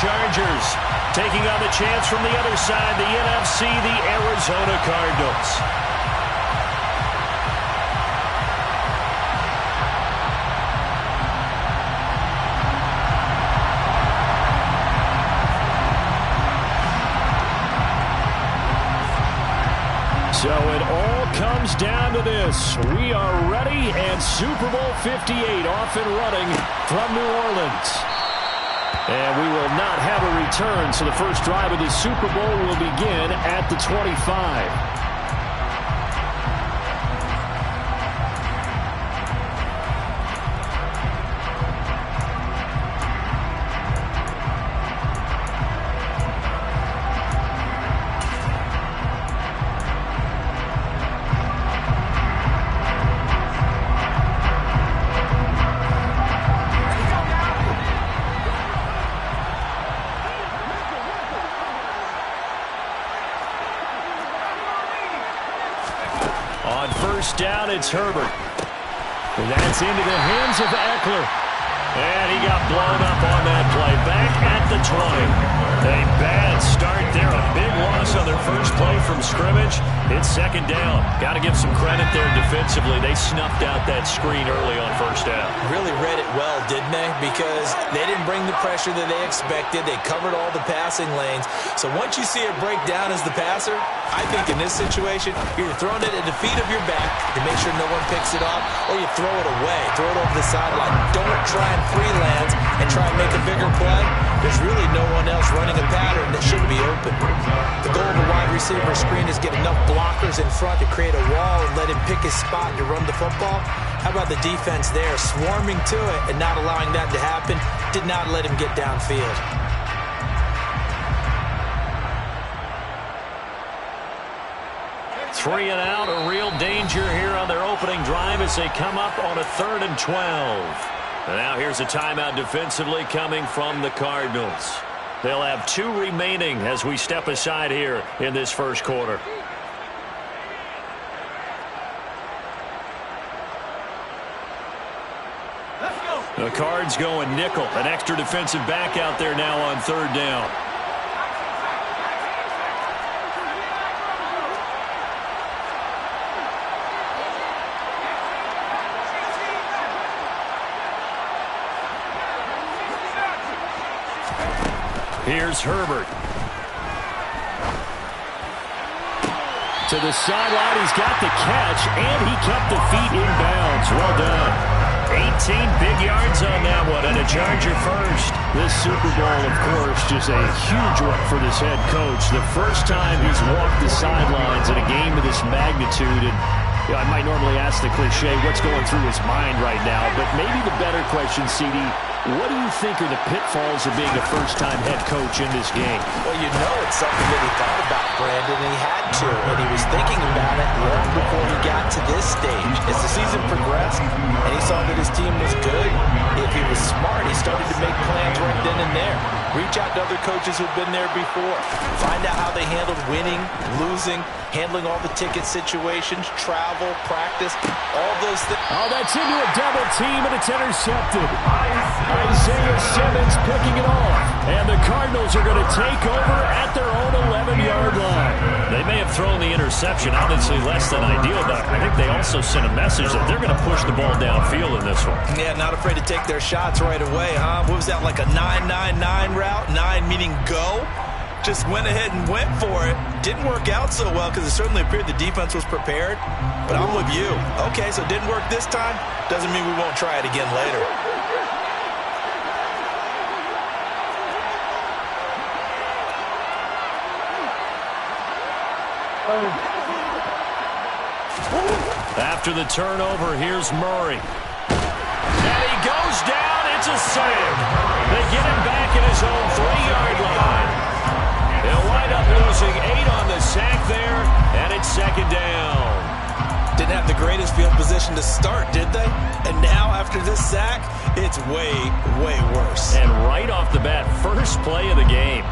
Chargers. Taking on the chance from the other side, the NFC, the Arizona Cardinals. So it all comes down to this. We are ready, and Super Bowl 58 off and running from New Orleans. And we will not have a return, so the first drive of the Super Bowl will begin at the 25. On first down, it's Herbert. And that's into the hands of Eckler. And he got blown up on that play. Back at the 20. A bad start there. A big loss on their first play from scrimmage. It's second down. Got to give some credit there defensively. They snuffed out that screen early on first down. Really read it well, didn't they? Because they didn't bring the pressure that they expected. They covered all the passing lanes. So once you see it break down as the passer, I think in this situation, you're throwing it at the feet of your back to make sure no one picks it off, or you throw it away, throw it over the sideline. Don't try and freelance and try and make a bigger play. There's really no one else running a pattern that should be open. The goal of a wide receiver screen is get enough blockers in front to create a wall and let him pick his spot to run the football. How about the defense there, swarming to it and not allowing that to happen? Did not let him get downfield. Three and out, a real danger here on their opening drive as they come up on a 3rd and 12. And now here's a timeout defensively coming from the Cardinals. They'll have 2 remaining as we step aside here in this first quarter. The Cards going nickel. An extra defensive back out there now on 3rd down. Here's Herbert. To the sideline, he's got the catch, and he kept the feet in bounds. Well done. 18 big yards on that one, and a Charger first. This Super Bowl, of course, just a huge one for this head coach. The first time he's walked the sidelines in a game of this magnitude, and I might normally ask the cliche, what's going through his mind right now, but maybe the better question, CD, what do you think are the pitfalls of being a first-time head coach in this game? Well, you know it's something that he thought about, Brandon, and he had to, and he was thinking about it long before he got to this stage. As the season progressed, and he saw that his team was good, if he was smart, he started to make plans right then and there. Reach out to other coaches who've been there before. Find out how they handled winning, losing, handling all the ticket situations, travel, practice, all those things. Oh, that's into a double team, and it's intercepted. Isaiah Simmons picking it off. And the Cardinals are going to take over at their own 11-yard line. They may have thrown the interception, obviously less than ideal, but I think they also sent a message that they're going to push the ball downfield in this one. Yeah, not afraid to take their shots right away, huh? What was that, like a 9-9-9 route? 9 meaning go? Just went ahead and went for it. Didn't work out so well because it certainly appeared the defense was prepared. But I'm with you. Okay, so it didn't work this time. Doesn't mean we won't try it again later. After the turnover, here's Murray. And he goes down. It's a save. They get him back at his own 3-yard line. They'll wind up losing 8 on the sack there, and it's second down. Didn't have the greatest field position to start, did they? And now, after this sack, it's way, way worse. And right off the bat, first play of the game.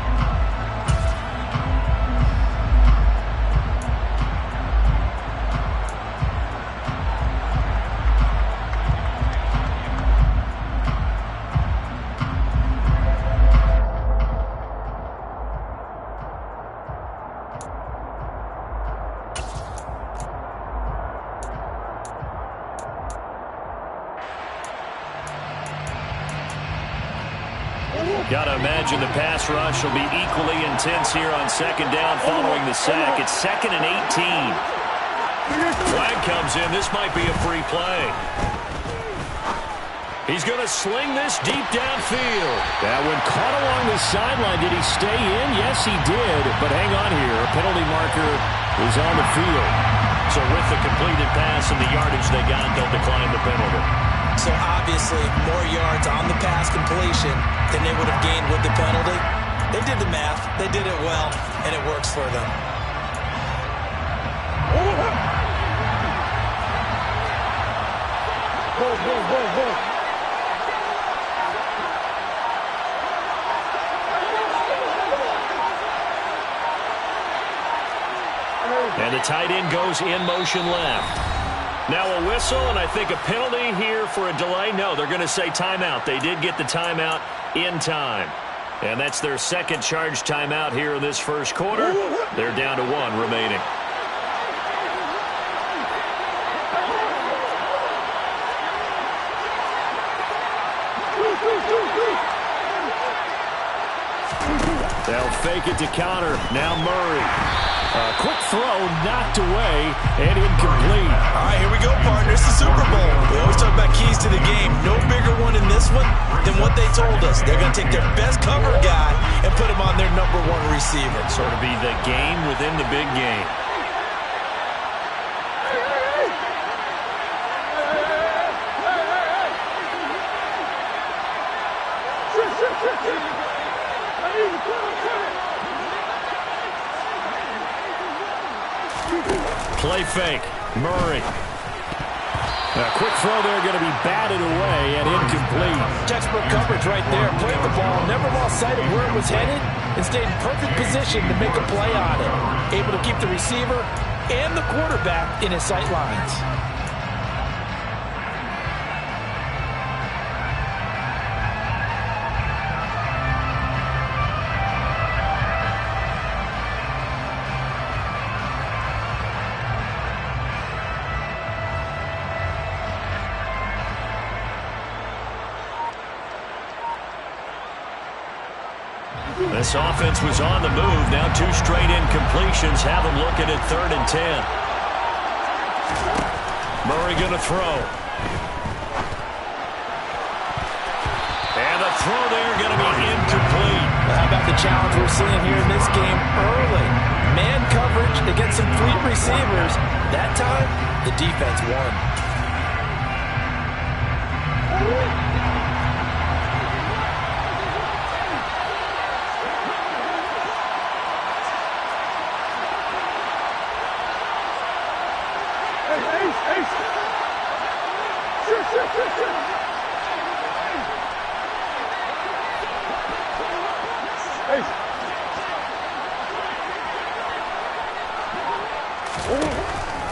Got to imagine the pass rush will be equally intense here on second down following the sack. It's 2nd and 18. Flag comes in. This might be a free play. He's going to sling this deep downfield. That one caught along the sideline. Did he stay in? Yes, he did. But hang on here. A penalty marker is on the field. So with the completed pass and the yardage they got, they'll decline the penalty. So obviously more yards on the pass completion than they would have gained with the penalty. They did the math. They did it well, and it works for them. And the tight end goes in motion left. Now a whistle, and I think a penalty here for a delay. No, they're going to say timeout. They did get the timeout in time. And that's their second charge timeout here in this first quarter. They're down to 1 remaining. They'll fake it to counter. Now Murray. Quick throw, knocked away, and incomplete. All right, here we go, partners. The Super Bowl. We always talk about keys to the game. No bigger one in this one than what they told us. They're going to take their best cover guy and put him on their #1 receiver. Sort of be the game within the big game. Play fake. Murray. A quick throw there, going to be batted away and incomplete. Textbook coverage right there. Played the ball, never lost sight of where it was headed, and stayed in perfect position to make a play on it. Able to keep the receiver and the quarterback in his sight lines. This offense was on the move. Now 2 straight incompletions have them looking at 3rd and 10. Murray going to throw. And the throw there going to be incomplete. How about the challenge we're seeing here in this game early? Man coverage against some fleet receivers. That time, the defense won.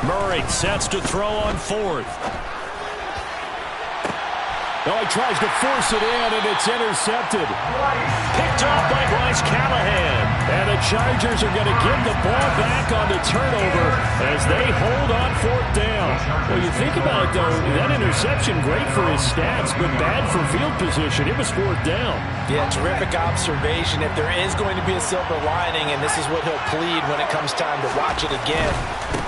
Murray sets to throw on 4th. Oh, he tries to force it in, and it's intercepted. Picked off by Bryce Callahan. And the Chargers are going to give the ball back on the turnover as they hold on 4th down. Well, you think about it, though, that interception, great for his stats, but bad for field position. It was 4th down. Yeah, terrific observation. If there is going to be a silver lining, and this is what he'll plead when it comes time to watch it again,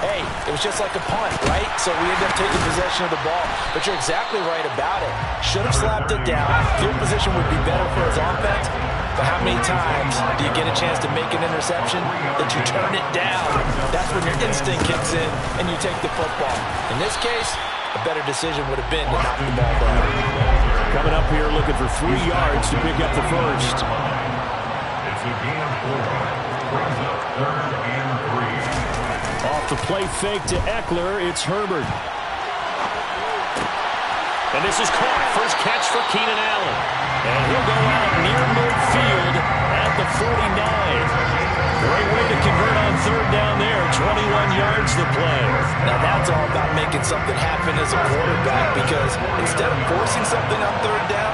hey, it was just like a punt, right? So we end up taking possession of the ball. But you're exactly right about it. Should have slapped it down. Field position would be better for his offense. But how many times do you get a chance to make an interception that you turn it down? That's when your instinct kicks in and you take the football. In this case, a better decision would have been to knock the ball down. Coming up here looking for 3 yards to pick up the first. It's a game brings up 3rd and 3. Off the play fake to Eckler, it's Herbert. And this is caught. First catch for Keenan Allen. And he'll go out near midfield at the 49. Great way to convert on 3rd down there. 21 yards to play. Now that's all about making something happen as a quarterback, because instead of forcing something on 3rd down,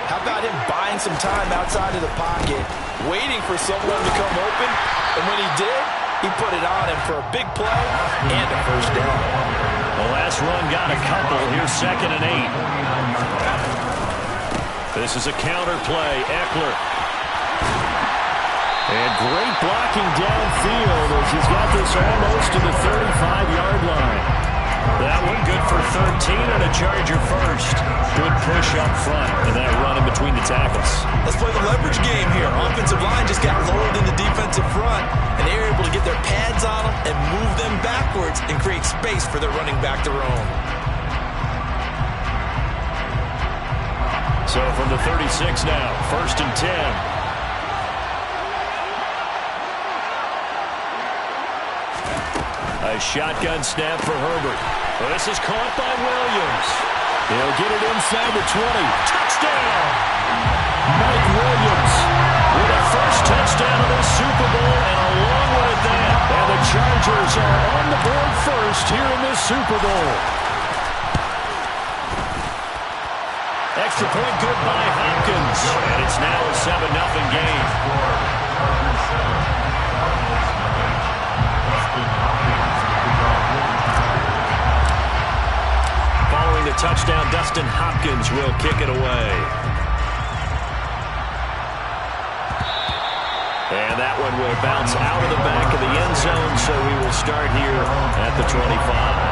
how about him buying some time outside of the pocket, waiting for someone to come open, and when he did, he put it on him for a big play and a first down. The last run got a couple. Here's 2nd and 8. This is a counter play. Eckler. And great blocking downfield as he's got this almost to the 35-yard line. That one good for 13 and a Charger first. Good push up front and that run in between the tackles. Let's play the leverage game here. Offensive line just got lower than the defensive front, and they were able to get their pads on them and move them backwards and create space for their running back to roam. So from the 36 now, 1st and 10. A shotgun snap for Herbert. This is caught by Williams. He'll get it inside the 20. Touchdown! Mike Williams with a first touchdown of the Super Bowl and a long one at that. And the Chargers are on the board first here in this Super Bowl. Extra point good by Hopkins. And it's now a 7-0 game. Following the touchdown, Dustin Hopkins will kick it away. And that one will bounce out of the back of the end zone, so we will start here at the 25.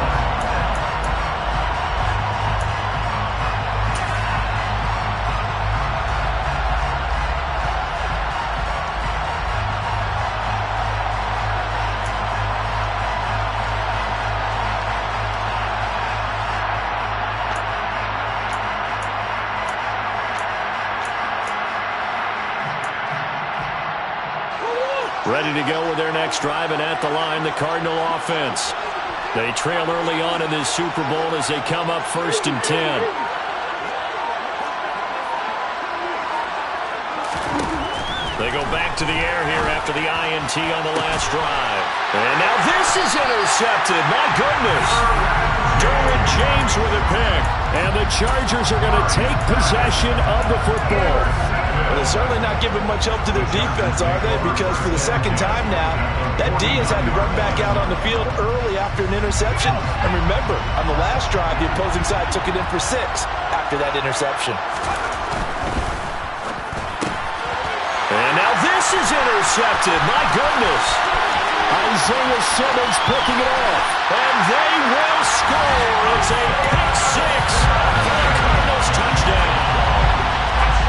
Ready to go with their next drive, and at the line, the Cardinal offense. They trail early on in this Super Bowl as they come up 1st and 10. They go back to the air here after the INT on the last drive. And now this is intercepted. My goodness. Derwin James with a pick. And the Chargers are going to take possession of the football. Well, they're certainly not giving much help to their defense, are they? Because for the second time now, that D has had to run back out on the field early after an interception. And remember, on the last drive, the opposing side took it in for 6 after that interception. And now this is intercepted. My goodness. Isaiah Simmons picking it off. And they will score. It's a pick 6 for the Cardinals touchdown.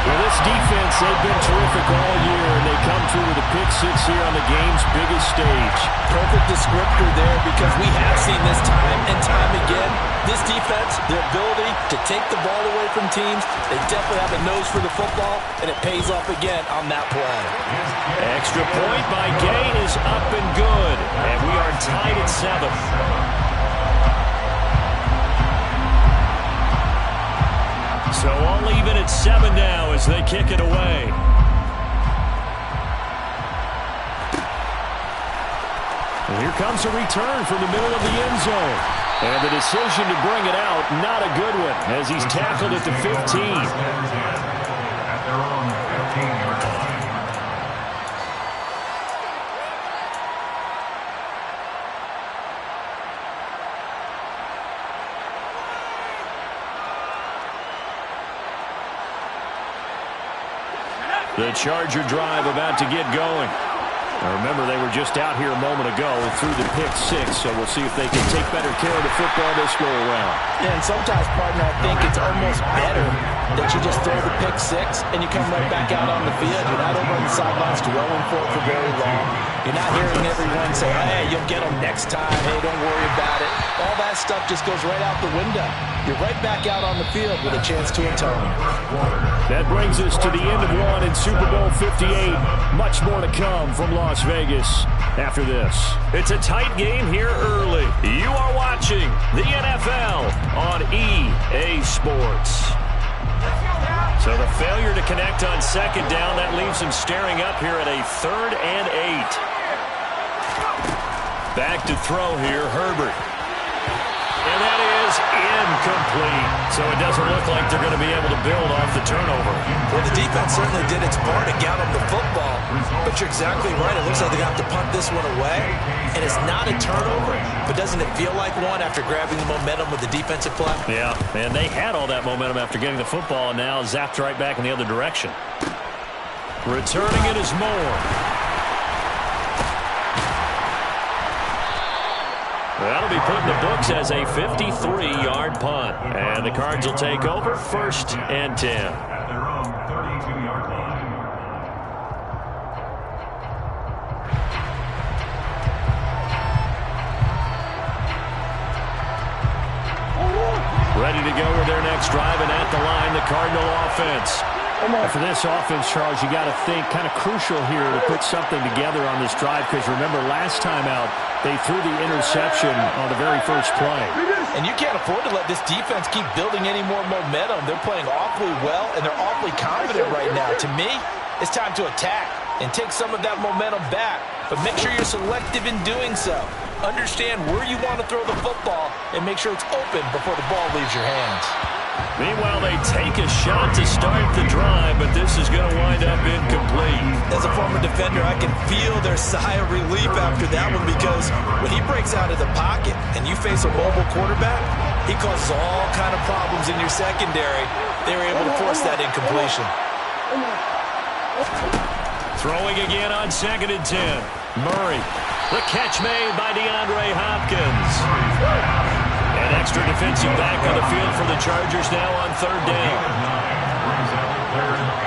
Well, this defense, they've been terrific all year, and they come through with a pick 6 here on the game's biggest stage. Perfect descriptor there, because we have seen this time and time again. This defense, their ability to take the ball away from teams, they definitely have a nose for the football, and it pays off again on that play. Extra point by Gain is up and good, and we are tied at 7. So all even at 7 now as they kick it away. And here comes a return from the middle of the end zone. And the decision to bring it out, not a good one, as he's tackled at the 15. At their own 15-yard line. The Charger drive about to get going. Now remember, they were just out here a moment ago through the pick 6, so we'll see if they can take better care of the football this go around. Yeah, and sometimes, partner, I think it's almost better that you just throw the pick 6 and you come right back out on the field. You're not over on the sidelines dwelling for it for very long. You're not hearing everyone say, hey, you'll get them next time. Hey, don't worry about it. All that stuff just goes right out the window. You're right back out on the field with a chance to atone. That brings us to the end of one in Super Bowl 58. Much more to come from Las Vegas after this. It's a tight game here early. You are watching the NFL on EA Sports. So the failure to connect on 2nd down, that leaves him staring up here at a 3rd and 8. Back to throw here, Herbert. And that is incomplete. So it doesn't look like they're going to be able to build off the turnover. Well, the defense certainly did its part to get them the football. But you're exactly right. It looks like they're going to have to punt this one away. And it's not a turnover, but doesn't it feel like one after grabbing the momentum with the defensive play? Yeah, and they had all that momentum after getting the football, and now zapped right back in the other direction. Returning it is Moore. That'll be put in the books as a 53-yard punt. And the Cards will take over 1st and 10. At their own 32-yard line. Ready to go with their next drive, and at the line, the Cardinal offense. For this offense, Charles, you got to think kind of crucial here to put something together on this drive, because remember, last time out, they threw the interception on the very first play. And you can't afford to let this defense keep building any more momentum. They're playing awfully well, and they're awfully confident right now. To me, it's time to attack and take some of that momentum back. But make sure you're selective in doing so. Understand where you want to throw the football and make sure it's open before the ball leaves your hands. Meanwhile, they take a shot to start the drive, but this is going to wind up incomplete. As a former defender, I can feel their sigh of relief after that one, because when he breaks out of the pocket and you face a mobile quarterback, he causes all kind of problems in your secondary. They were able to force that incompletion. Throwing again on 2nd and 10. Murray. The catch made by DeAndre Hopkins. An extra defensive back on the field for the Chargers now on 3rd down. Brings out 3rd and 1.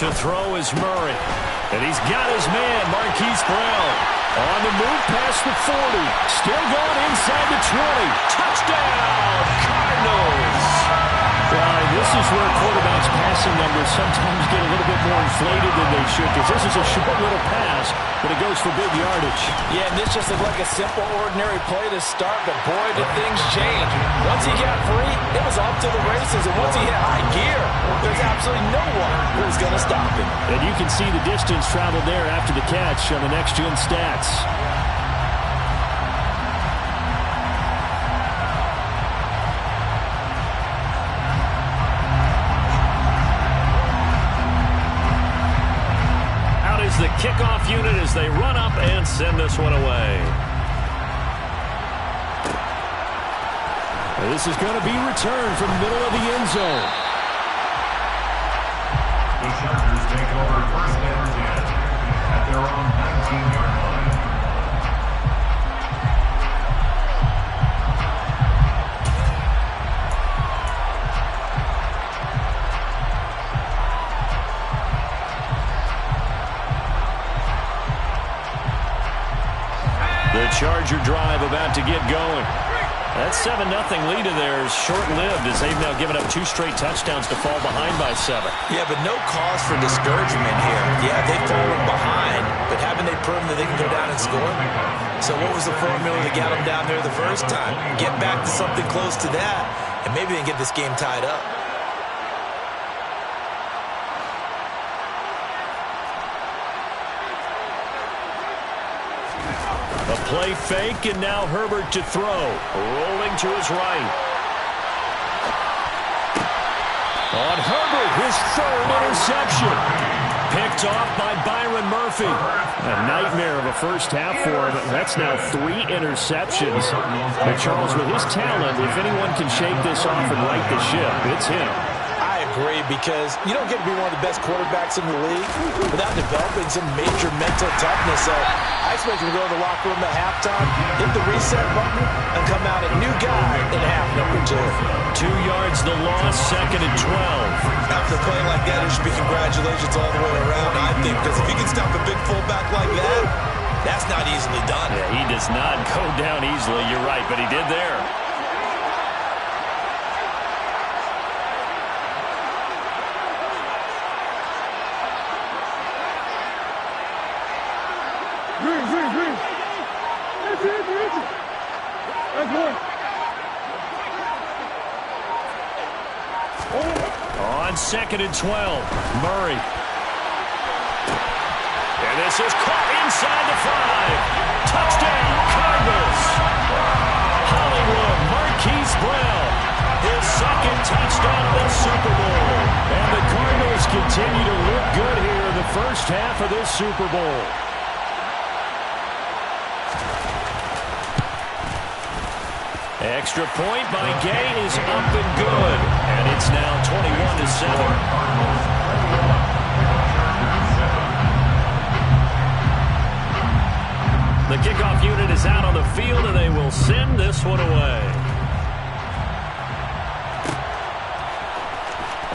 To throw is Murray. And he's got his man, Marquise Brown. On the move past the 40. Still going inside the 20. Touchdown, Cardinals. Well, this is where quarterbacks' passing numbers sometimes get a little bit more inflated than they should, because this is a short little pass, but it goes for big yardage. Yeah, and this just looked like a simple, ordinary play to start, but boy, did things change. Once he got free, it was off to the races, and once he hit high gear, there's absolutely no one who's going to stop him. And you can see the distance traveled there after the catch on the next-gen stats. The kickoff unit as they run up and send this one away. This is going to be returned from the middle of the end zone. The Chargers take over 1st and 10 at their own 19-yard line. The Charger drive about to get going. That 7-0 lead of theirs short-lived, as they've now given up 2 straight touchdowns to fall behind by 7. Yeah, but no cause for discouragement here. Yeah, they've fallen behind, but haven't they proven that they can go down and score? So what was the formula that got them down there the first time? Get back to something close to that, and maybe they can get this game tied up. A play fake, and now Herbert to throw. Rolling to his right. On Herbert, his 3rd interception. Picked off by Byron Murphy. A nightmare of a first half for him. That's now 3 interceptions. But Charles, with his talent, if anyone can shake this off and right the ship, it's him. I agree, because you don't get to be one of the best quarterbacks in the league without developing some major mental toughness. So I expect him to go to the locker room at halftime, hit the reset button, and come out a new guy in half number 2. 2 yards the loss, 2nd and 12. After playing like that, there should be congratulations all the way around, I think, because if he can stop a big fullback like that, that's not easily done. Yeah, he does not go down easily, you're right, but he did there. On 2nd and 12, Murray. And this is caught inside the 5. Touchdown, Cardinals. Hollywood Marquise Brown, his 2nd touchdown of this Super Bowl. And the Cardinals continue to look good here in the first half of this Super Bowl. Extra point by Gay is up and good. And it's now 21-7. The kickoff unit is out on the field, and they will send this one away.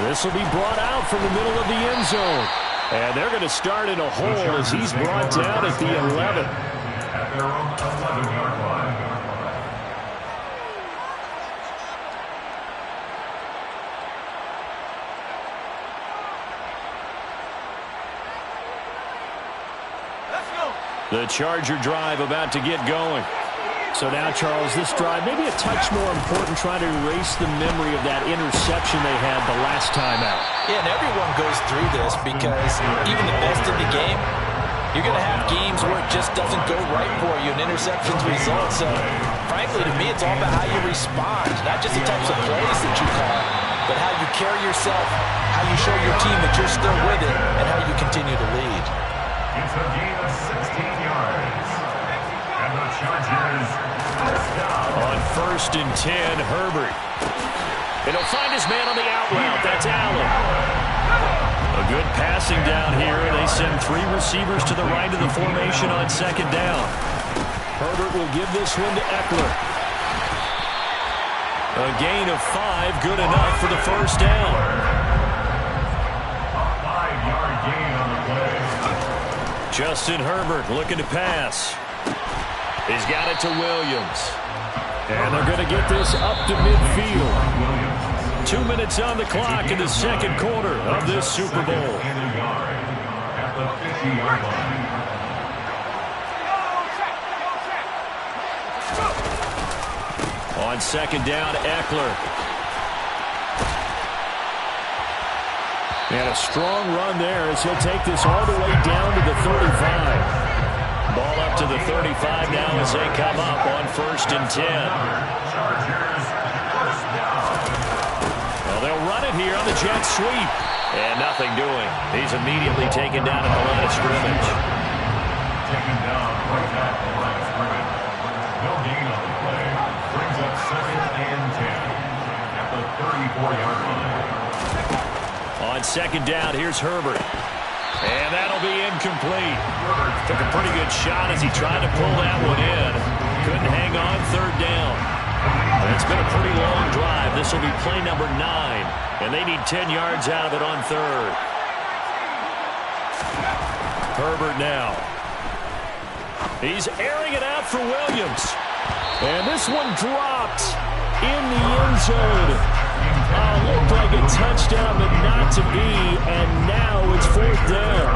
This will be brought out from the middle of the end zone. And they're going to start in a hole as he's brought down at the 11. At their own 11-yard line. The Charger drive about to get going. So now, Charles, this drive maybe a touch more important, trying to erase the memory of that interception they had the last time out. Yeah, and everyone goes through this because even the best in the game, you're going to have games where it just doesn't go right for you, and interceptions result. So, frankly, to me, it's all about how you respond, not just the types of plays that you call, but how you carry yourself, how you show your team that you're still with it, and how you continue to lead. It's a gain of 16 yards. And the Chargers first down. On 1st and 10, Herbert. And he'll find his man on the out route. That's Allen. A good passing down here. They send 3 receivers to the right of the formation on 2nd down. Herbert will give this one to Eckler. A gain of 5, good enough for the first down. A 5-yard gain on the play. Justin Herbert looking to pass. He's got it to Williams. And they're going to get this up to midfield. 2 minutes on the clock in the 2nd quarter of this Super Bowl. And a yard at the 50-yard line. On 2nd down, Eckler. And a strong run there as he'll take this all the way down to the 35. Ball up to the 35 now as they come up on 1st and 10. Well, they'll run it here on the jet sweep. And nothing doing. He's immediately taken down at the line of scrimmage. Taken down right at the line of scrimmage. No gain on the play. Brings up 2nd and 10 at the 34-yard line. On 2nd down, here's Herbert. And that'll be incomplete. Took a pretty good shot as he tried to pull that one in. Couldn't hang on 3rd down. And it's been a pretty long drive. This will be play number 9. And they need 10 yards out of it on 3rd. Herbert now. He's airing it out for Williams. And this one dropped in the end zone. Looked like a touchdown, but not to be, and now it's 4th down.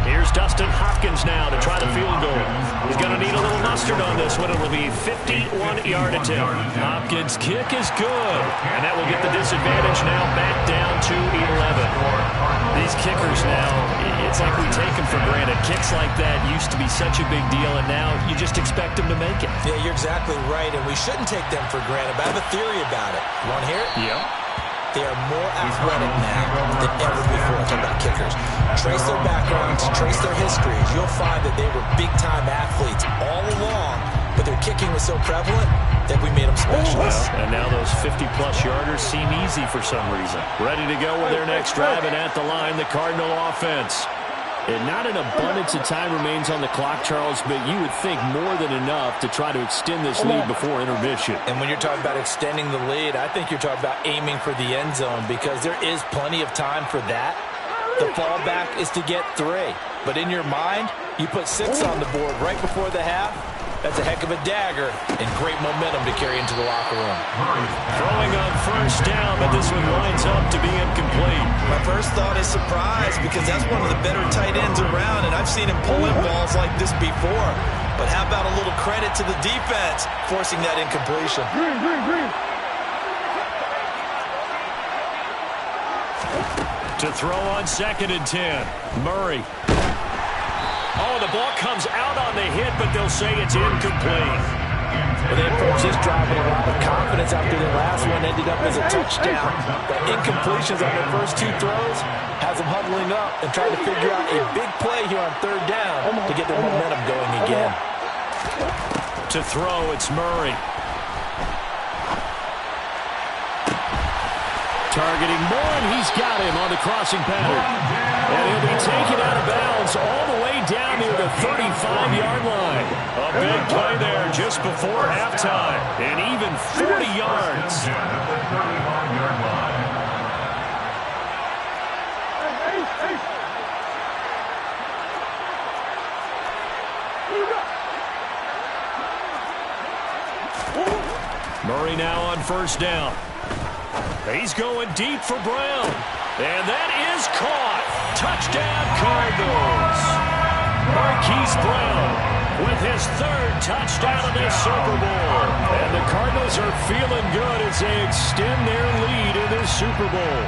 Here's Dustin Hopkins now to try the field goal. He's going to need a little mustard on this one. It will be 51-yard attempt. Hopkins' kick is good, and that will get the disadvantage now back down to 11. These kickers now, it's like we take them for granted. Kicks like that used to be such a big deal, and now you just expect them to make it. Yeah, you're exactly right, and we shouldn't take them for granted, but I have a theory about it. You want to hear it? Yeah. They are more athletic now than ever before. I'm talking about kickers. Trace their backgrounds, trace their histories. You'll find that they were big-time athletes all along, but their kicking was so prevalent that we made them special. And now those 50-plus yarders seem easy for some reason. Ready to go with their next drive, and at the line, the Cardinal offense. And not an abundance of time remains on the clock, Charles, but you would think more than enough to try to extend this lead before intermission. And when you're talking about extending the lead, I think you're talking about aiming for the end zone because there is plenty of time for that. The fallback is to get 3. But in your mind, you put 6 on the board right before the half. That's a heck of a dagger and great momentum to carry into the locker room. Throwing on 1st down, but this one winds up to be incomplete. My first thought is surprise because that's one of the better tight ends around, and I've seen him pull in balls like this before. But how about a little credit to the defense forcing that incompletion? To throw on 2nd and 10. Murray. Oh, the ball comes out on the hit, but they'll say it's incomplete. Well, they approached this drive with a lot of confidence after the last one ended up as a touchdown. The incompletions on their first 2 throws has them huddling up and trying to figure out a big play here on 3rd down to get their momentum going again. To throw, it's Murray. Targeting Moore, and he's got him on the crossing pattern. And he'll be taken out of bounds all the way down near the 35-yard line. A big play there just before halftime. And even 40 yards. At the 35-yard line. Murray now on 1st down. He's going deep for Brown. And that is caught. Touchdown, Cardinals. Marquise Brown with his 3rd touchdown of this Super Bowl. And the Cardinals are feeling good as they extend their lead in this Super Bowl.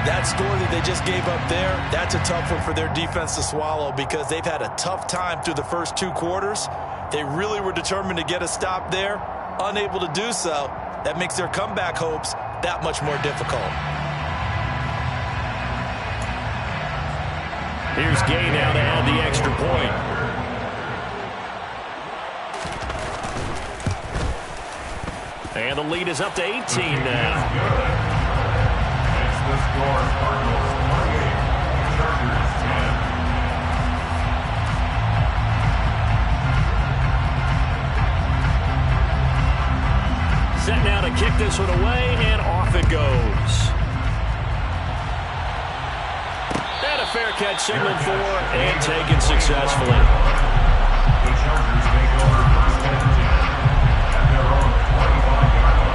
That score that they just gave up there, that's a tough one for their defense to swallow because they've had a tough time through the first 2 quarters. They really were determined to get a stop there. Unable to do so, that makes their comeback hopes that much more difficult. Here's Gay now to add the extra point. And the lead is up to 18 now. It's the score. Cardinals 28, Chargers 10. Set now to kick this one away, and off it goes. And a fair catch signaled for and taken successfully. The Chargers take over 1st and 10 at their own 25-yard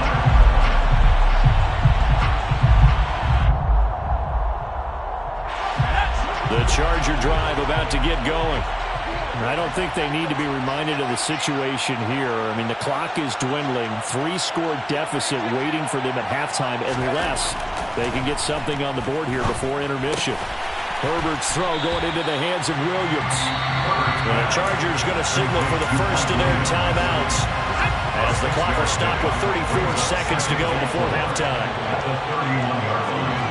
line. The Charger drive about to get going. I don't think they need to be reminded of the situation here. I mean, the clock is dwindling. 3-score deficit waiting for them at halftime unless they can get something on the board here before intermission. Herbert's throw going into the hands of Williams. And the Chargers going to signal for the first of their timeouts as the clock will stop with 34 seconds to go before halftime. At the 31-yard line.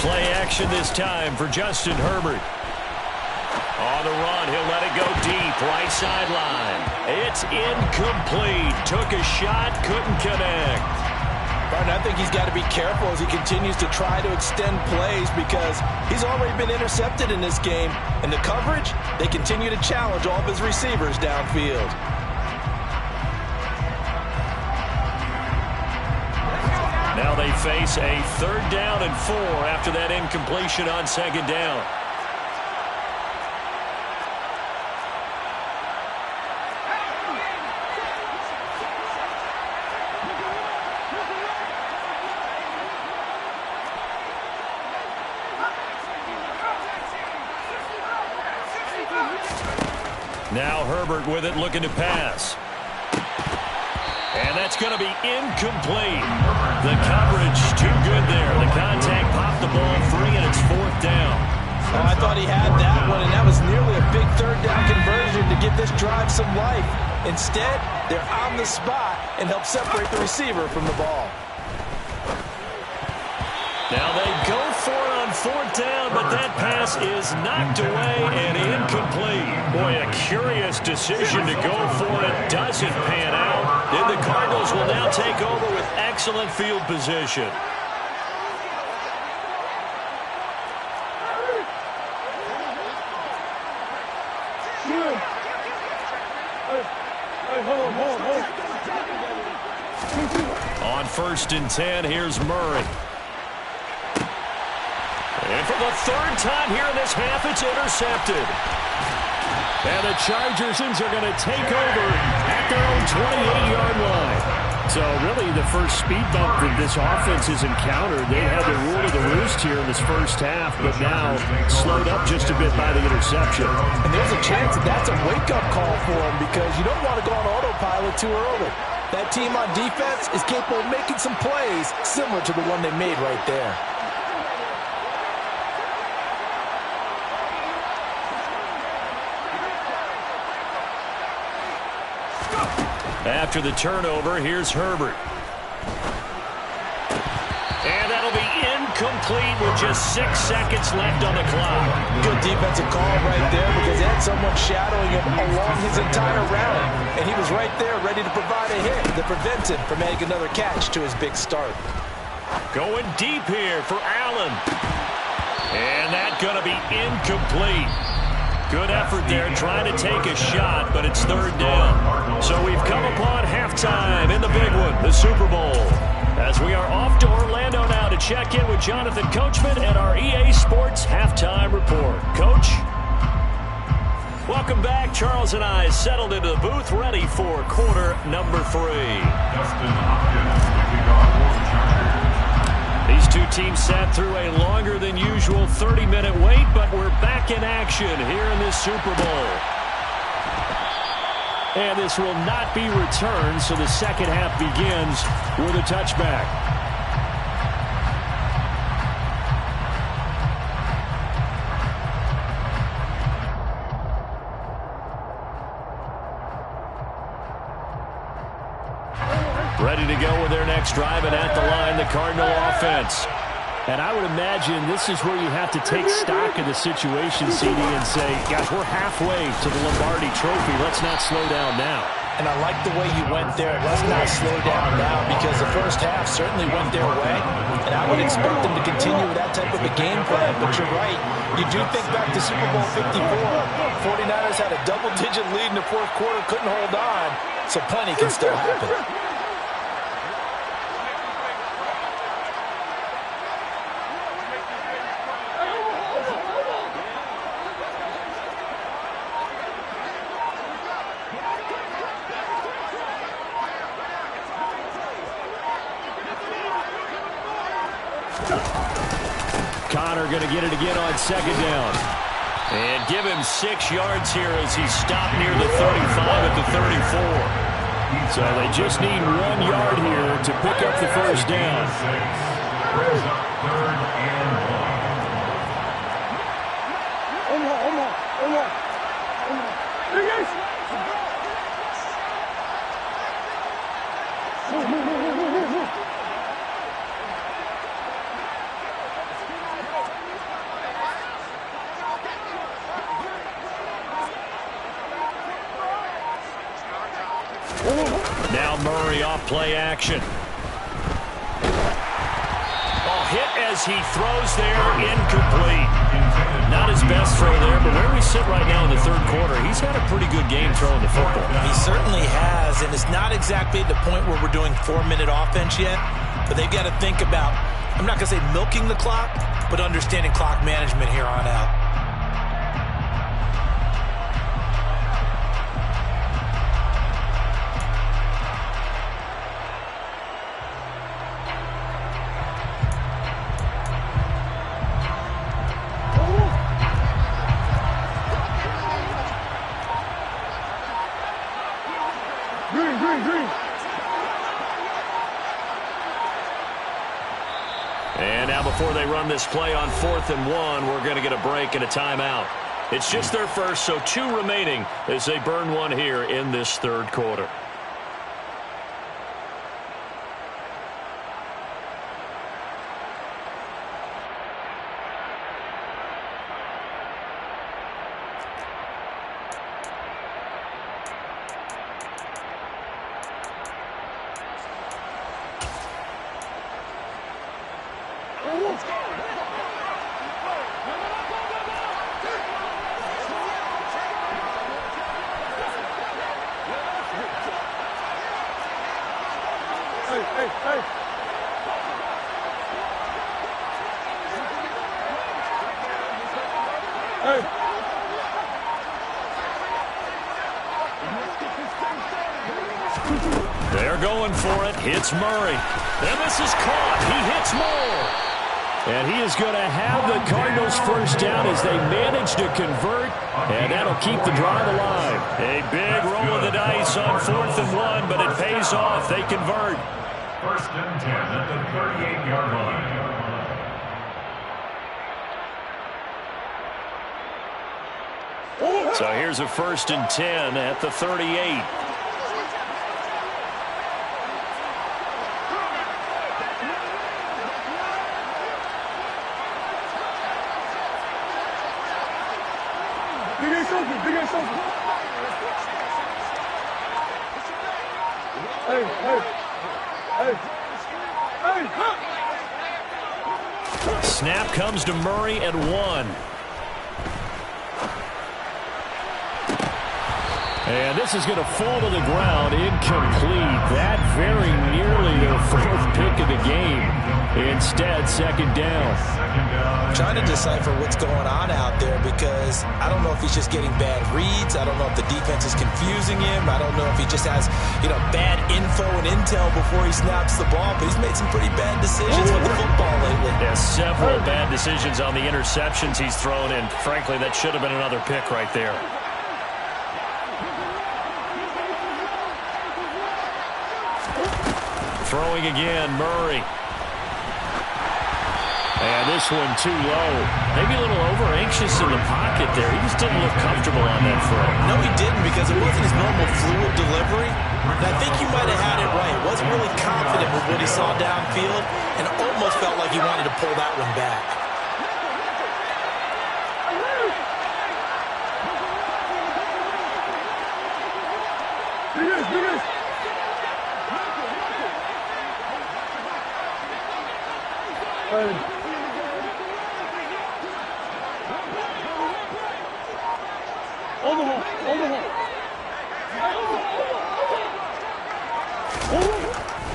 Play action this time for Justin Herbert. On the run, he'll let it go deep, right sideline. It's incomplete. Took a shot, couldn't connect. Barton, I think he's got to be careful as he continues to try to extend plays because he's already been intercepted in this game. And the coverage, they continue to challenge all of his receivers downfield. Now they face a 3rd down and 4 after that incompletion on 2nd down. Now Herbert with it, looking to pass. And that's going to be incomplete. The coverage too good there. The contact popped the ball free, and it's 4th down. Oh, I thought he had that one, and that was nearly a big 3rd down conversion to give this drive some life. Instead, they're on the spot and help separate the receiver from the ball. Now they go for it on 4th down, but that pass is knocked away and incomplete. Boy, a curious decision to go for it. Doesn't pan out. And the Cardinals will now take over with excellent field position. On 1st and 10, here's Murray. And for the 3rd time here in this half, it's intercepted. And the Chargers are going to take over at their own 28-yard line. So really the first speed bump that this offense has encountered, they had the rule of the roost here in this first half, but now slowed up just a bit by the interception. And there's a chance that that's a wake-up call for them because you don't want to go on autopilot too early. That team on defense is capable of making some plays similar to the one they made right there. After the turnover, here's Herbert. And that'll be incomplete with just 6 seconds left on the clock. Good defensive call right there because they had someone shadowing him along his entire route. And he was right there ready to provide a hit that prevents him from making another catch to his big start. Going deep here for Allen. And that's going to be incomplete. Good effort there trying to take a shot, but it's third down. So we've come upon halftime in the big one, the Super Bowl. As we are off to Orlando now to check in with Jonathan Coachman and our EA Sports Halftime Report. Coach? Welcome back. Charles and I settled into the booth, ready for quarter number 3. Dustin Hopkins kicking off for the Chargers. These two teams sat through a longer than usual 30-minute wait, but we're back in action here in this Super Bowl. And this will not be returned, so the second half begins with a touchback. Ready to go with their next drive, and at the line, the Cardinal offense. And I would imagine this is where you have to take stock of the situation, CD, and say, gosh, we're halfway to the Lombardi Trophy. Let's not slow down now. And I like the way you went there. Let's not slow down now because the first half certainly went their way. And I would expect them to continue with that type of a game plan. But you're right. You do think back to Super Bowl 54. 49ers had a double-digit lead in the fourth quarter, couldn't hold on. So plenty can still happen. Connor going to get it again on second down. And give him 6 yards here as he's stopped near the 35 at the 34. So they just need 1 yard here to pick up the first down. Brings up third and 1. Now Murray off play action. Oh, hit as he throws there, incomplete. Not his best throw there, but where we sit right now in the third quarter, he's had a pretty good game throwing the football. He certainly has, and it's not exactly at the point where we're doing 4-minute offense yet, but they've got to think about, I'm not going to say milking the clock, but understanding clock management here on out. And now before they run this play on 4th and 1, we're going to get a break and a timeout. It's just their first, so 2 remaining as they burn one here in this third quarter. They're going for it. Hits Murray. And this is caught. He hits Moore. And he is going to have the Cardinals first down as they manage to convert. And that'll keep the drive alive. A big roll of the dice on 4th and 1, but it pays pays off. They convert. First and 10 at the 38-yard line. So here's a first and 10 at the 38. Snap comes to Murray at 1. And this is going to fall to the ground, incomplete. That very nearly their 4th pick of the game. Instead, second down. I'm trying to decipher what's going on out there because I don't know if he's just getting bad reads. I don't know if the defense is confusing him. I don't know if he just has, bad info and intel before he snaps the ball. But he's made some pretty bad decisions with the football lately. Yeah, several bad decisions on the interceptions he's thrown, and frankly, that should have been another pick right there. Throwing again, Murray. And this one too low. Maybe a little over-anxious in the pocket there. He just didn't look comfortable on that throw. No, he didn't, because it wasn't his normal fluid delivery. And I think you might have had it right. Wasn't really confident with what he saw downfield and almost felt like he wanted to pull that one back.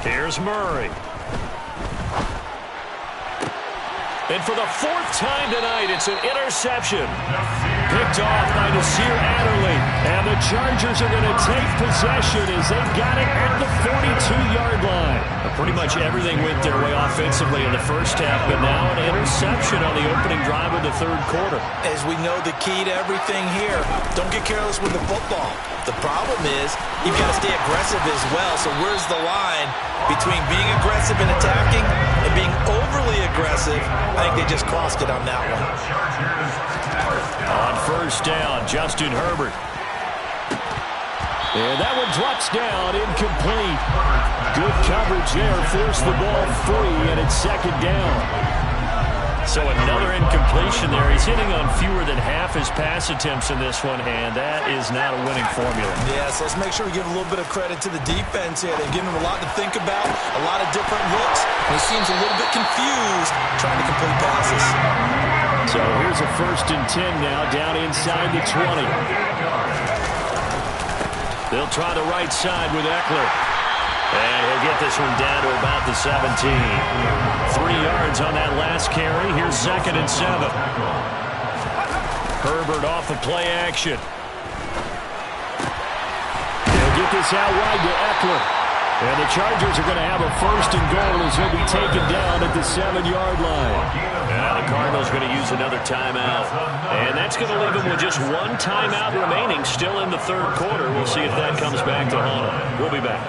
Here's Murray. And for the 4th time tonight, it's an interception. Picked off by Nasir Adderley. And the Chargers are going to take possession as they got it at the 42-yard line. Pretty much everything went their way offensively in the first half, but now an interception on the opening drive of the 3rd quarter. As we know, the key to everything here, don't get careless with the football. The problem is you've got to stay aggressive as well. So where's the line between being aggressive and attacking and being overly aggressive? I think they just crossed it on that one. On first down, Justin Herbert. And that one drops down, incomplete. Good coverage there, forced the ball free, and it's second down. So another incompletion there. He's hitting on fewer than half his pass attempts in this one, and that is not a winning formula. Yeah, so let's make sure we give a little bit of credit to the defense here. They've given him a lot to think about, a lot of different looks, and he seems a little bit confused trying to complete passes. So here's a first and 10 now, down inside the 20. They'll try the right side with Eckler. And he'll get this one down to about the 17. 3 yards on that last carry. Here's second and 7. Herbert off the play action. He'll get this out wide to Eckler. And the Chargers are going to have a first and goal as he'll be taken down at the 7-yard line. And the Cardinals going to use another timeout. And that's going to leave them with just 1 timeout remaining still in the 3rd quarter. We'll see if that comes back to haunt them. We'll be back.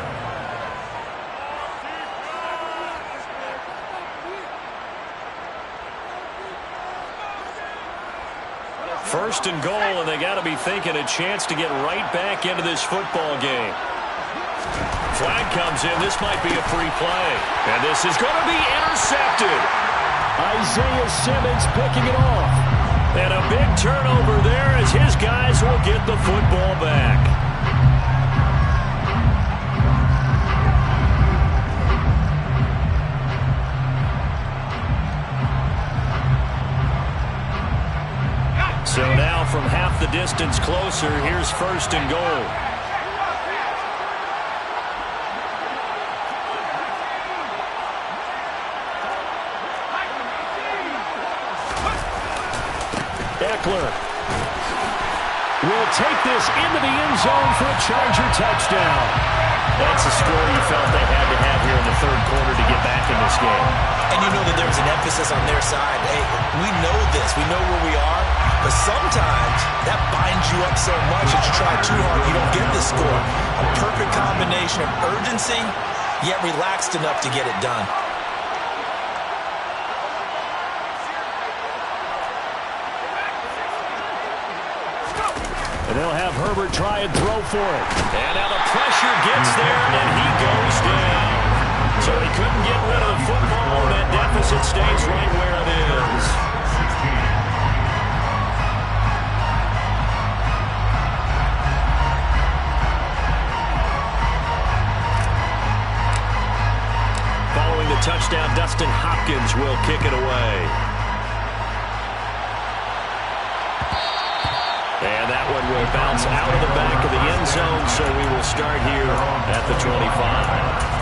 First and goal, and they got to be thinking a chance to get right back into this football game. Flag comes in. This might be a free play. And this is going to be intercepted. Isaiah Simmons picking it off. And a big turnover there as his guys will get the football back. So now from half the distance closer, here's first and goal. Eckler will take this into the end zone for a Charger touchdown. That's a score you felt they had to have here in the third quarter to get back in this game. And you know that there was an emphasis on their side. Hey, we know this. We know where we are. But sometimes that binds you up so much that you try too hard, you don't get the score. A perfect combination of urgency, yet relaxed enough to get it done. And they'll have Herbert try and throw for it. And now the pressure gets there, and he goes down. So he couldn't get rid of the football, and that deficit stays right where it is. Following the touchdown, Dustin Hopkins will kick it away. And that one will bounce out of the back of the end zone, so we will start here at the 25.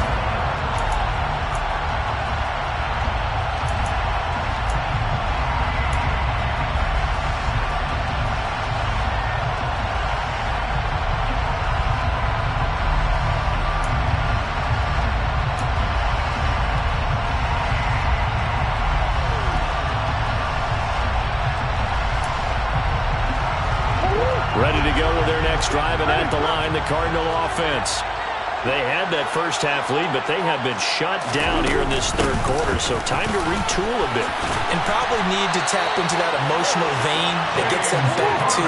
Ready to go with their next drive, and at the line, the Cardinal offense. They had that first half lead, but they have been shut down here in this third quarter, so time to retool a bit. And probably need to tap into that emotional vein that gets them back to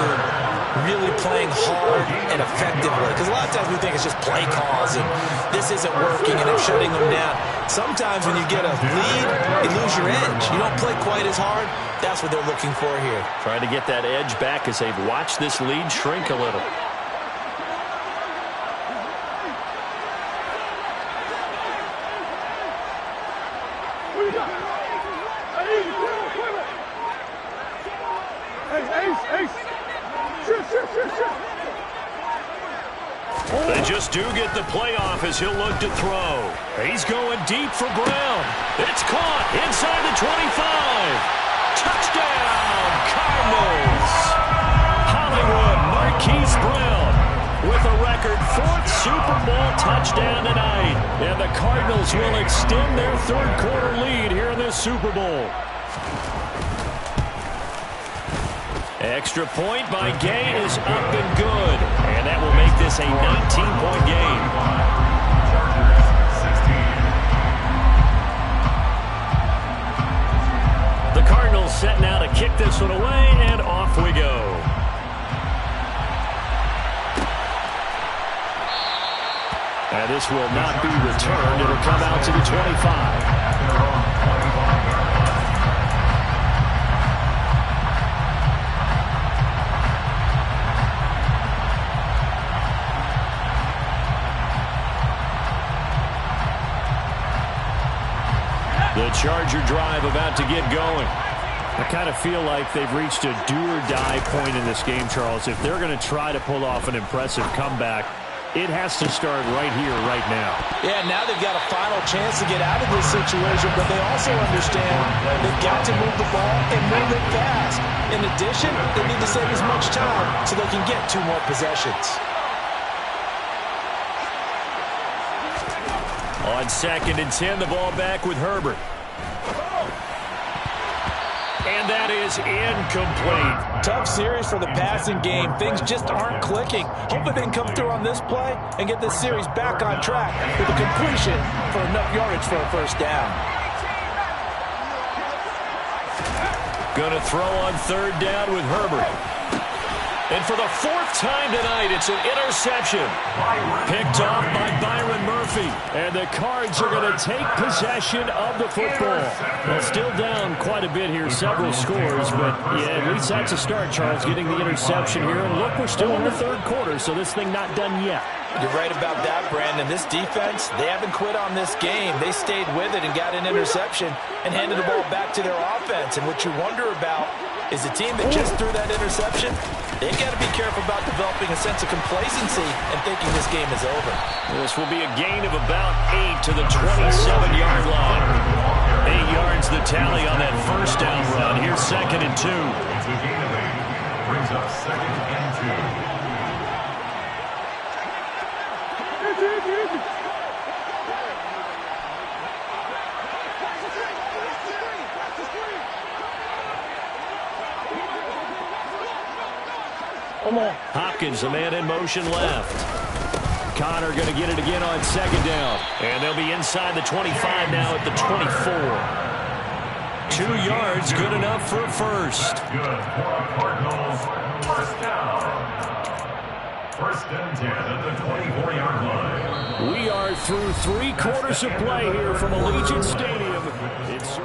really playing hard and effectively. Because a lot of times we think it's just play calls and this isn't working and I'm shutting them down. Sometimes when you get a lead, you lose your edge. You don't play quite as hard. That's what they're looking for here. Trying to get that edge back as they've watched this lead shrink a little. They just do get the playoff as he'll look to throw. He's going deep for Brown. It's caught inside the 25. Touchdown, Cardinals. Hollywood Marquise Brown with a record 4th Super Bowl touchdown tonight. And the Cardinals will extend their third quarter lead here in this Super Bowl. Extra point by Gay is up and good. And that will make this a 19-point game. The Cardinals set now to kick this one away, and off we go. And this will not be returned. It'll come out to the 25. The Charger drive about to get going. I kind of feel like they've reached a do-or-die point in this game, Charles. If they're going to try to pull off an impressive comeback, it has to start right here, right now. Yeah, now they've got a final chance to get out of this situation, but they also understand they've got to move the ball and move it fast. In addition, they need to save as much time so they can get 2 more possessions. On 2nd and 10, the ball back with Herbert. And that is incomplete. Tough series for the passing game. Things just aren't clicking. Hopefully they can come through on this play and get this series back on track with a completion for enough yardage for a first down. Going to throw on 3rd down with Herbert. And for the 4th time tonight, it's an interception. Picked off by Byron Murphy. And the Cards are going to take possession of the football. Well, still down quite a bit here, several scores. But, yeah, at least that's a start, Charles, getting the interception here. And look, we're still in the third quarter, so this thing not done yet. You're right about that, Brandon. This defense, they haven't quit on this game. They stayed with it and got an interception and handed the ball back to their offense. And what you wonder about is the team that just threw that interception, they've got to be careful about developing a sense of complacency and thinking this game is over. This will be a gain of about 8 to the 27-yard line. 8 yards the tally on that first down run. Here's 2nd and 2. It's a gain of 8. Brings up 2nd and 2. Hopkins, the man in motion left. Connor going to get it again on second down. And they'll be inside the 25 now at the 24. 2 yards, good enough for a first. Good for a Cardinals first down. First and 10 at the 24-yard line. We are through 3 quarters of play here from Allegiant Stadium. It's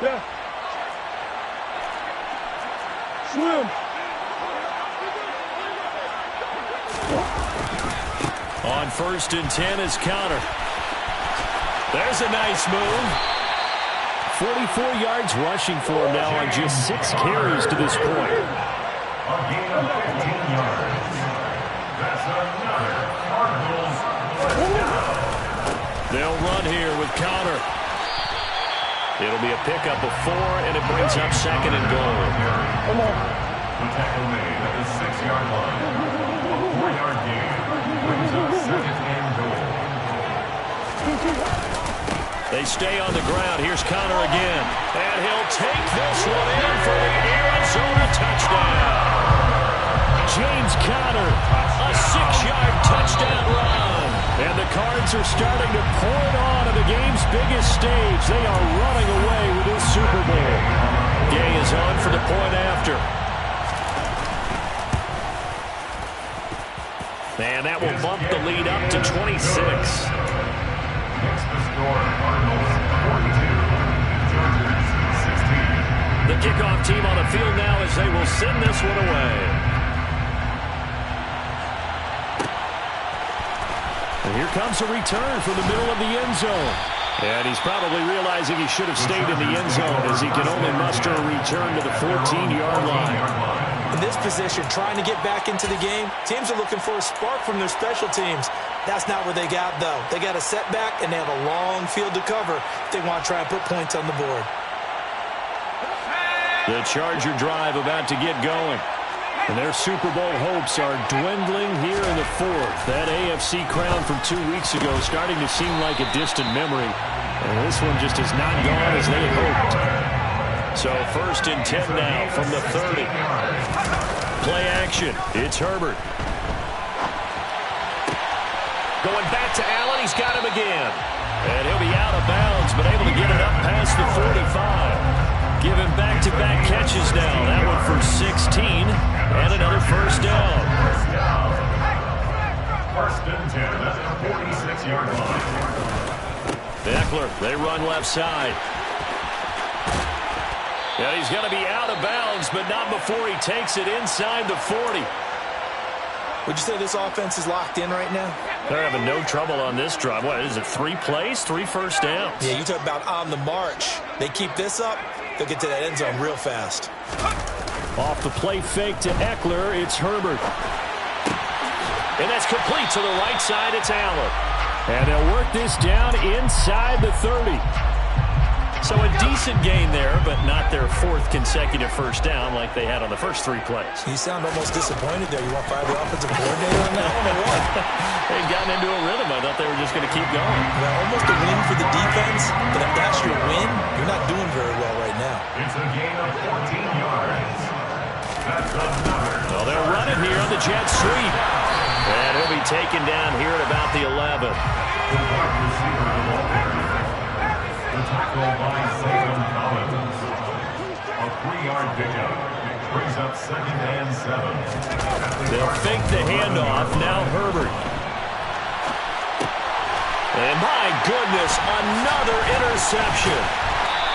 yeah. Swim. on first and 10 is Connor. There's a nice move. 44 yards rushing for him now on just 6 carries to this point. A gain of 15 yards. That's another Cardinals touchdown. They'll run here with Connor. It'll be a pickup of 4, and it brings up second and goal. Come on. The tackle made at the 6-yard line. A 4-yard gain brings up second and goal. They stay on the ground. Here's Connor again. And he'll take this one in for the Arizona touchdown. James Conner, a 6-yard touchdown run. And the Cards are starting to pour it on the game's biggest stage. They are running away with this Super Bowl. Gay is on for the point after. And that will bump the lead up to 26. Next to score, Cardinals 42, Chargers 16. The kickoff team on the field now as they will send this one away. And here comes a return from the middle of the end zone. And he's probably realizing he should have stayed in the end zone as he can only muster a return to the 14-yard line. In this position, trying to get back into the game, teams are looking for a spark from their special teams. That's not what they got, though. They got a setback, and they have a long field to cover if they want to try and put points on the board. The Charger drive about to get going. And their Super Bowl hopes are dwindling here in the 4th. That AFC crown from 2 weeks ago starting to seem like a distant memory. And this one just has not gone as they had hoped. So first and 10 now from the 30. Play action. It's Herbert. Going back to Allen. He's got him again. And he'll be out of bounds, but able to get it up past the 45. Giving back-to-back catches now. That one for 16. And another first down. First and 10 at the 46-yard line. Eckler, they run left side. And he's going to be out of bounds, but not before he takes it inside the 40. Would you say this offense is locked in right now? They're having no trouble on this drive. What is it, 3 plays, 3 first downs? Yeah, you talk about on the march. They keep this up, they'll get to that end zone real fast. Off the play fake to Eckler, it's Herbert. And that's complete to the right side, it's Allen. And they'll work this down inside the 30. So a decent gain there, but not their 4th consecutive first down like they had on the first 3 plays. You sound almost disappointed there. You want to fire the offensive coordinator on that one or what? They've gotten into a rhythm. I thought they were just going to keep going. Well, almost a win for the defense, but if that's your win, you're not doing very well right now. It's a gain of 14 yards. That's another. Well, they'll run it here on the jet sweep. And he'll be taken down here at about the 11. The wide receiver of the ball there. The tackle by Zayvon Collins. A 3-yard pickup. Brings up second and 7. They'll fake the handoff. Now Herbert. And my goodness, another interception.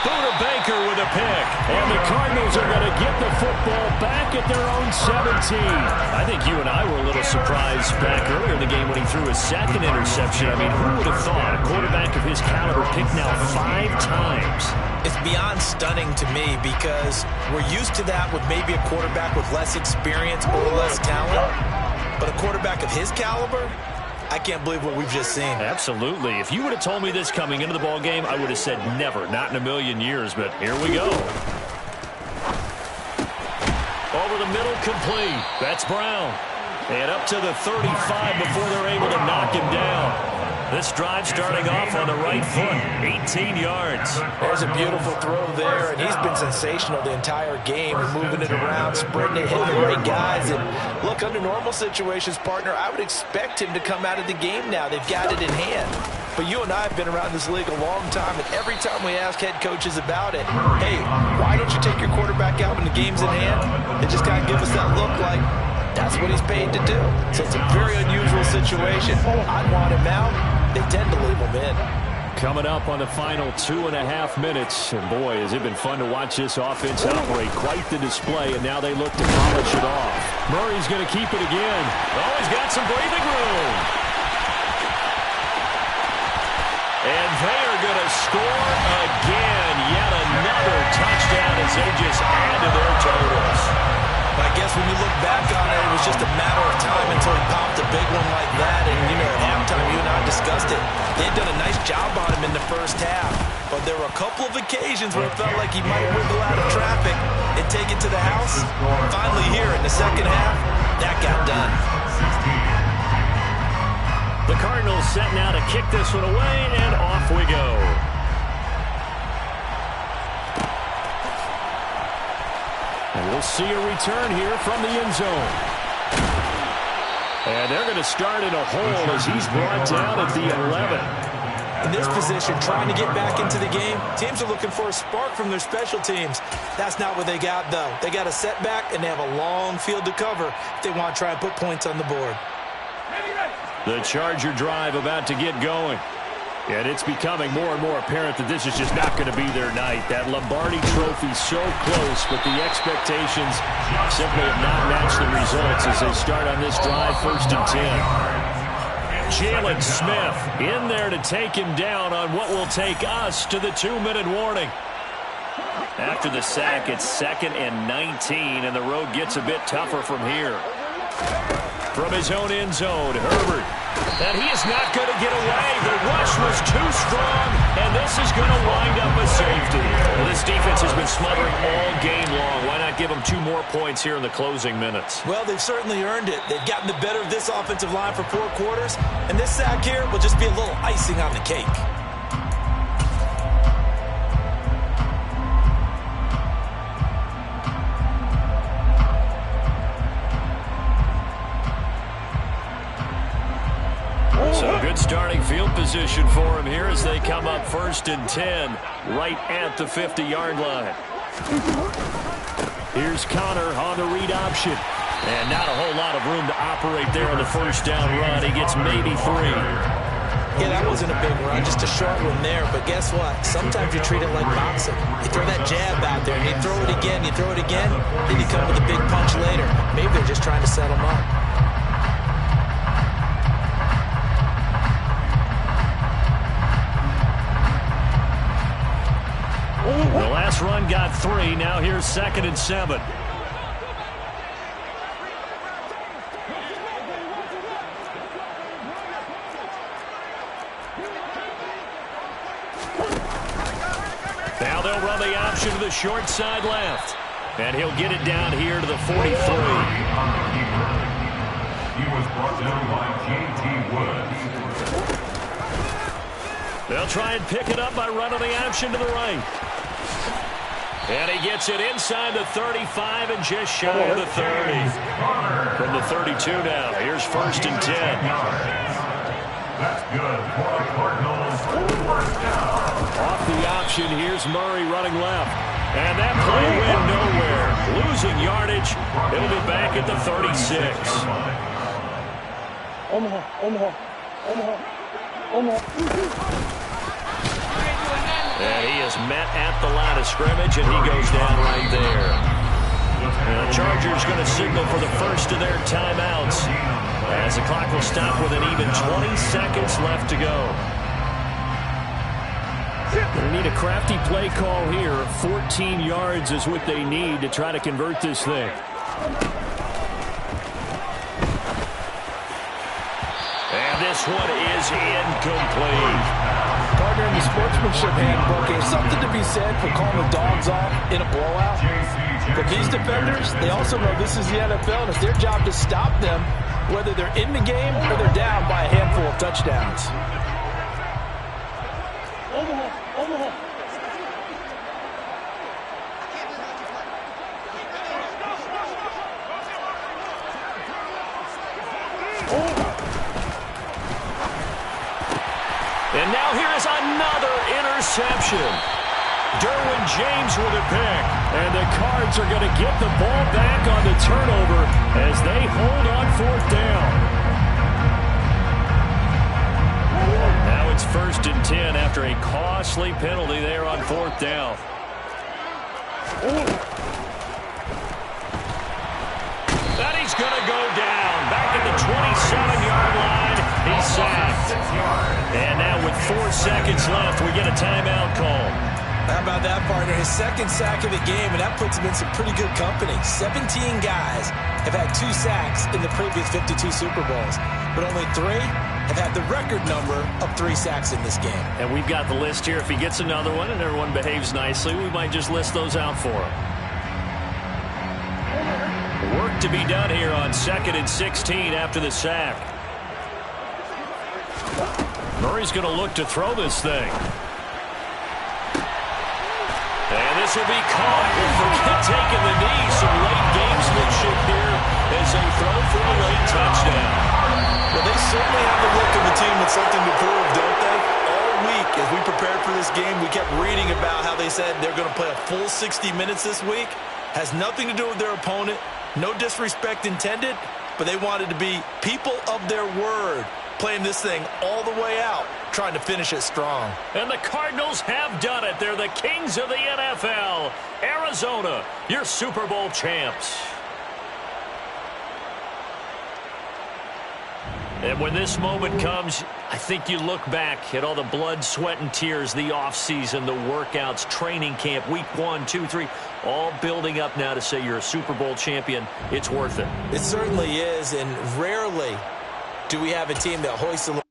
Buda Baker with a pick. And the Cardinals are going to get the football back at their own 17. I think you and I were a little surprised back earlier in the game when he threw his 2nd interception. I mean, who would have thought a quarterback of his caliber picked now 5 times? It's beyond stunning to me because we're used to that with maybe a quarterback with less experience or less talent. But a quarterback of his caliber, I can't believe what we've just seen. Absolutely. If you would have told me this coming into the ball game, I would have said never, not in a million years, but here we go. Over the middle, complete. That's Brown. And up to the 35 before they're able to knock him down. This drive starting off on the right foot, 18 yards. There's a beautiful throw there, and he's been sensational the entire game, moving it around, spreading it, hitting the right guys. And look, under normal situations, partner, I would expect him to come out of the game now. They've got it in hand. But you and I have been around this league a long time, and every time we ask head coaches about it, hey, why don't you take your quarterback out when the game's in hand? They just kind of give us that look like, that's what he's paid to do. So it's a very unusual situation. I'd want him out. They tend to leave him in. Coming up on the final 2.5 minutes. And boy, has it been fun to watch this offense operate. Quite the display, and now they look to polish it off. Murray's going to keep it again. Oh, he's got some breathing room. And they are going to score again. Yet another touchdown as they just add to their totals. I guess when you look back on it, it was just a matter of time until he popped a big one like that. And, you know, at halftime, you and I discussed it. They'd done a nice job on him in the first half. But there were a couple of occasions where it felt like he might wiggle out of traffic and take it to the house. Finally here in the second half, that got done. The Cardinals set now to kick this one away, and off we go. And we'll see a return here from the end zone. And they're going to start in a hole as he's brought down at the 11. In this position, trying to get back into the game, teams are looking for a spark from their special teams. That's not what they got, though. They got a setback, and they have a long field to cover if they want to try and put points on the board. The Charger drive about to get going. And it's becoming more and more apparent that this is just not going to be their night. That Lombardi Trophy so close, but the expectations simply have not matched the results as they start on this drive, 1st and 10. Jalen Smith in there to take him down on what will take us to the 2-minute warning. After the sack, it's 2nd and 19, and the road gets a bit tougher from here. From his own end zone, Herbert. And he is not going to get away. The rush was too strong, and this is going to wind up a safety. Well, this defense has been smothering all game long. Why not give them 2 more points here in the closing minutes? Well, they've certainly earned it. They've gotten the better of this offensive line for 4 quarters, and this sack here will just be a little icing on the cake. So good starting field position for him here as they come up 1st and 10, right at the 50-yard line. Here's Connor on the read option. And not a whole lot of room to operate there on the 1st down run. He gets maybe 3. Yeah, that wasn't a big run, just a short one there. But guess what? Sometimes you treat it like boxing. You throw that jab out there, and you throw it again, then you come with a big punch later. Maybe they're just trying to set him up. The last run got 3. Now here's 2nd and 7. Now they'll run the option to the short side left. And he'll get it down here to the 43. He was brought down by J.T. Woods. They'll try and pick it up by running the option to the right. And he gets it inside the 35 and just shy of the 30. From the 32 now. Here's 1st and 10. That's good for the Cardinals. 1st down. Off the option, here's Murray running left. And that play went nowhere. Losing yardage. It'll be back at the 36. And he is met at the line of scrimmage, and he goes down right there. And the Chargers going to signal for the first of their timeouts as the clock will stop with an even 20 seconds left to go. They need a crafty play call here. 14 yards is what they need to try to convert this thing. And this one is incomplete. Partner, in the sportsmanship handbook, there's something to be said for calling the dogs off in a blowout. But these defenders, they also know this is the NFL, and it's their job to stop them whether they're in the game or they're down by a handful of touchdowns. And now here is another interception. Derwin James with a pick. And the Cards are going to get the ball back on the turnover as they hold on 4th down. Now it's 1st and 10 after a costly penalty there on 4th down. And he's going to go down. Back at the 27-yard line. He's sacked. And now with 4 seconds left, we get a timeout call. How about that, partner? His 2nd sack of the game, and that puts him in some pretty good company. 17 guys have had 2 sacks in the previous 52 Super Bowls, but only 3 have had the record number of 3 sacks in this game. And we've got the list here. If he gets another one and everyone behaves nicely, we might just list those out for him. Work to be done here on 2nd and 16 after the sack. Murray's going to look to throw this thing. And this will be caught. Forget taking the knee. Some late gamesmanship here as they throw for a late touchdown. Well, they certainly have the look of a team with something to prove, don't they? All week, as we prepared for this game, we kept reading about how they said they're going to play a full 60 minutes this week. Has nothing to do with their opponent. No disrespect intended, but they wanted to be people of their word, playing this thing all the way out, trying to finish it strong. And the Cardinals have done it. They're the kings of the NFL. Arizona, your Super Bowl champs. And when this moment comes, I think you look back at all the blood, sweat, and tears, the offseason, the workouts, training camp, week 1, 2, 3, all building up now to say you're a Super Bowl champion. It's worth it. It certainly is, and rarely do we have a team that hoists a